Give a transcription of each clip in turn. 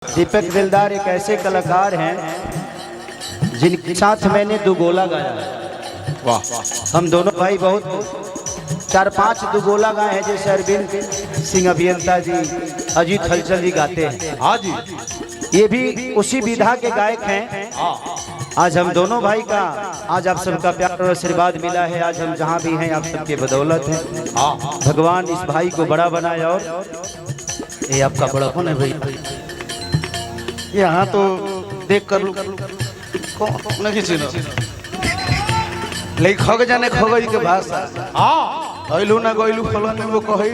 दीपक दिलदार एक ऐसे कलाकार हैं जिनके साथ मैंने दो गोला गाया है। वाह। हम दोनों भाई बहुत 4-5 दो गोला गाए हैं, जैसे अरविंद सिंह अभियंता जी, अजीत हलचल जी गाते हैं। हाँ जी, ये भी उसी विधा के गायक हैं। आज हम दोनों भाई का आज आप सबका प्यार और आशीर्वाद मिला है। आज हम जहाँ भी हैं आप सबके बदौलत हैं। भगवान इस भाई को बड़ा बनाए। और ये आपका बड़ापन है भाई, यहाँ तो देख कर लू नहीं चिन्ह लेकिन खग जाने खगई के भाषा गइलू ना गइलू फलन में वो कही।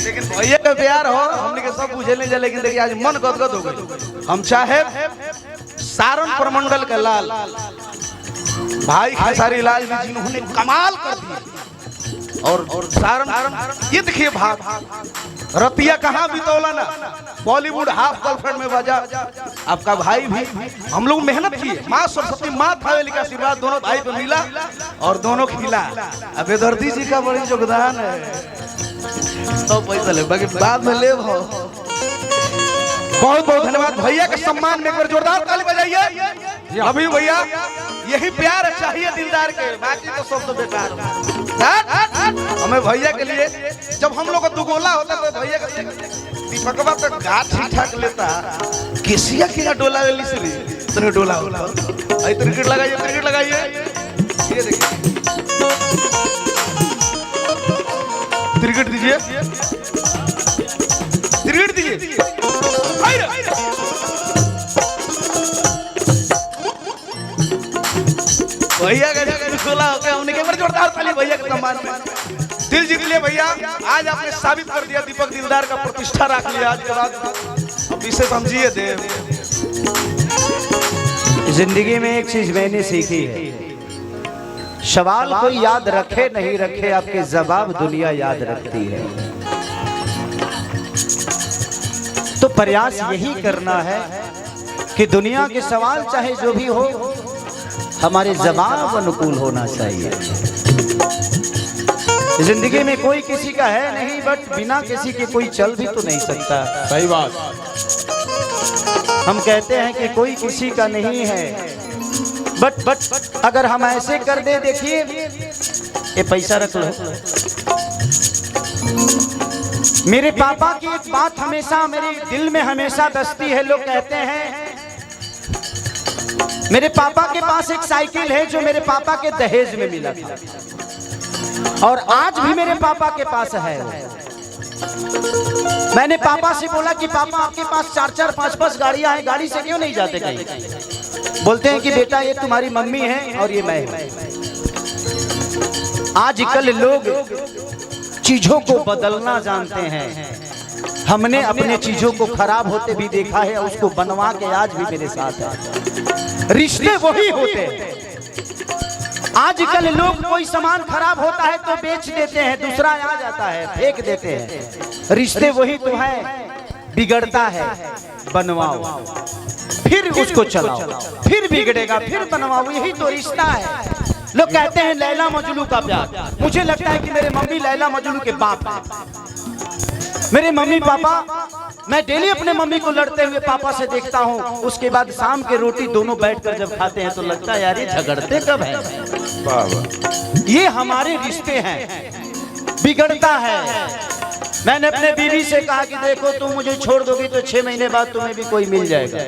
लेकिन भैया का प्यार हो हमने के सब बुझे नहीं जा। लेकिन देखिए आज मन गदगद हो गई। हम चाहे सारण प्रमंडल का लाल भाई खेसारी लाल जी जिन्होंने कमाल कर दिया। और सारण ये देखिए भाग रतिया कहाँ बितौला ना, बॉलीवुड हाफ गर्लफ्रेंड में बजा। आपका भाई भी हम लोग मेहनत किए, माँ सरस्वती माँ थावेली का आशीर्वाद दोनों भाई को मिला और दोनों खिला। अब बेदर्दी जी का बड़ी योगदान है। तो पैसा ले बाकी बाद में ले। बहुत बहुत धन्यवाद भैया के सम्मान में एक बार जोरदार ताली बजाइए। अभी भैया यही प्यार चाहिए दिलदार के, बाकी तो सब तो बेकार। हमें भैया के लिए जब हम लोग का दुगोला होता तो भैया का दीपकवा तो गाठ ठीक ठाक लेता, केसिया किया डोला ले ली तेरे डोला होता। आई क्रिकेट लगाइए, क्रिकेट लगाइए। ये देखिए क्रिकेट दीजिए, क्रिकेट दीजिए। भैया का दुगोला हो गया, उन्हें एक बार जोरदार ताली भैया के सम्मान में। दिल जीत लिया भैया, आज आपने साबित कर दिया दीपक दिलदार का प्रतिष्ठा रख लिया। आज के बाद अब इसे समझिए देव। जिंदगी में एक चीज मैंने सीखी है, सवाल कोई याद रखे नहीं रखे, आपके जवाब दुनिया याद रखती है। तो प्रयास यही करना है कि दुनिया के सवाल चाहे जो भी हो, हमारे जवाब अनुकूल होना चाहिए। जिंदगी में कोई किसी का है नहीं, बट बिना किसी के कोई चल भी तो नहीं सकता। सही बात। हम कहते हैं कि कोई किसी का नहीं है, बट अगर हम ऐसे कर दे, देखिए ये पैसा रख लो। मेरे पापा की एक बात हमेशा मेरे दिल में हमेशा बसती है। लोग कहते हैं मेरे पापा के पास एक साइकिल है जो मेरे पापा के दहेज में मिला था, और आज भी मेरे पापा के पास है। मैंने पापा से बोला कि पापा आपके पास 4-4, 5-5 गाड़ियां हैं, गाड़ी से क्यों नहीं जाते कहीं? बोलते हैं कि बेटा ये तुम्हारी मम्मी है और ये मैं। आजकल लोग चीजों को बदलना जानते हैं। हमने अपने चीजों को खराब होते भी देखा है, उसको बनवा के आज भी मेरे साथ है। रिश्ते वही होते हैं। आजकल लोग कोई सामान खराब होता है तो बेच देते हैं, दूसरा आ जाता है फेंक देते हैं। रिश्ते वही तो है, बिगड़ता है बनवाओ, फिर उसको चलाओ, फिर बिगड़ेगा, फिर बनवाओ, यही तो रिश्ता है। लोग कहते हैं लैला मजनू का प्यार। मुझे लगता है कि मेरे मम्मी लैला मजनू के बाप है। मेरे मम्मी पापा, मैं डेली अपने मम्मी को लड़ते हुए पापा से देखता हूँ। उसके बाद शाम के रोटी दोनों बैठकर जब खाते हैं तो लगता है यार ये झगड़ते कब है। ये हमारे रिश्ते हैं, बिगड़ता है। मैंने अपने बीवी से कहा कि देखो तुम मुझे छोड़ दोगी तो 6 महीने बाद तुम्हें भी कोई मिल जाएगा।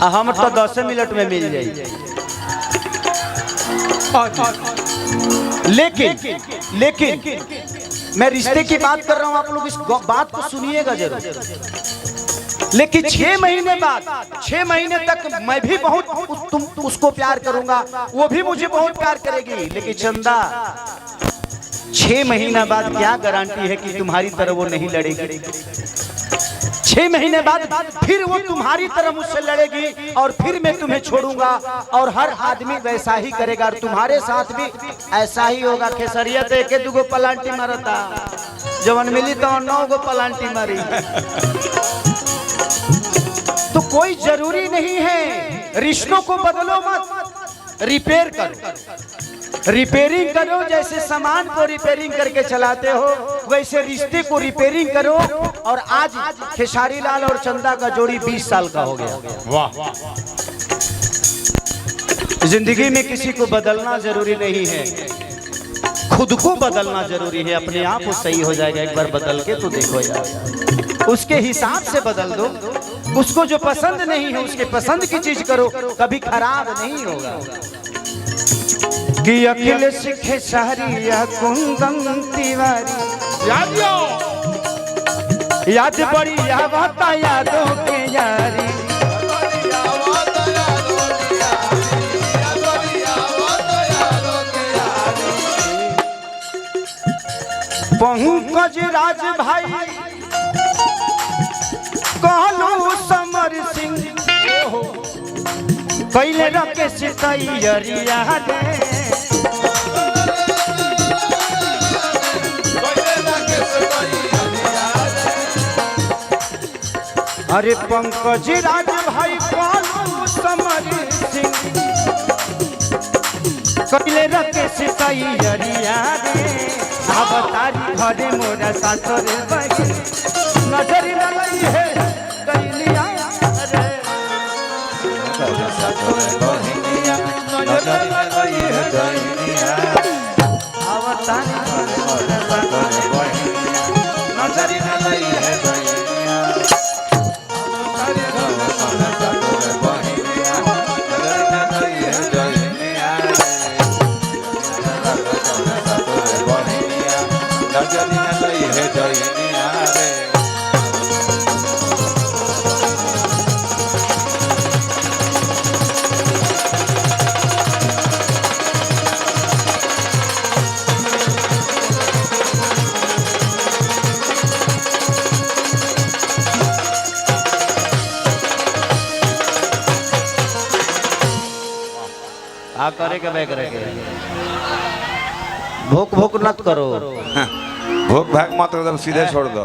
हम तो 10 मिनट में मिल जाएगी। लेकिन मैं रिश्ते की बात कर रहा हूं, आप लोग इस बात को सुनिएगा जरूर। लेकिन 6 महीने बाद, 6 महीने तक मैं भी बहुत उसको प्यार करूंगा, वो भी मुझे बहुत प्यार करेगी। लेकिन चंदा 6 महीना बाद क्या गारंटी है कि तुम्हारी तरह वो नहीं लड़ेगी? 6 महीने बाद फिर वो तुम्हारी तरह मुझसे लड़ेगी और फिर मैं तुम्हें छोड़ूंगा। और हर आदमी वैसा ही करेगा और तुम्हारे साथ भी ऐसा ही होगा। खेसरिया तो 1-2 पलांटी मारता, जवन मिली तो 9 पलांटी मारी। तो कोई जरूरी नहीं है, रिश्तों को बदलो मत, रिपेयर करो। रिपेयरिंग करो, जैसे सामान को रिपेयरिंग करके चलाते हो वैसे रिश्ते को रिपेयरिंग करो। और आज खेसारी लाल और चंदा का जोड़ी 20 साल का हो गया। वाह। जिंदगी में किसी को बदलना जरूरी नहीं है, खुद को बदलना जरूरी है। अपने आप वो सही हो जाएगा, एक बार बदल के तो देखो यार, उसके हिसाब से बदल दो। उसको जो पसंद नहीं है उसके पसंद की चीज करो, कभी खराब नहीं होगा। कि अखिल सीखे शहरिया कुंदन तिवारी याद बड़ी आवता यादों के यारी। पंकज राज भाई कहलू समर सिंह कैले रखे तैयारिया रे। अरे पंकज राज भाई कहलू समर सिंह कैले रखे तैयारिया रे। अब तारी घरे मोरा सासुर बहिन नजर लगी है गइलिया रे। सासुर बहिनिया नजर लगी है गइलिया। अब तारी घरे मोरा सासुर बहिनिया नजर लगी है गइलिया। अब तारी घरे मोरा सासुर बहिनिया नजर लगी है गइलिया। नजर लगी है गइलिया रे। आ करे के बैग रखे भूख भूख मत करो। भूख भाग मत, सीधे छोड़ दो।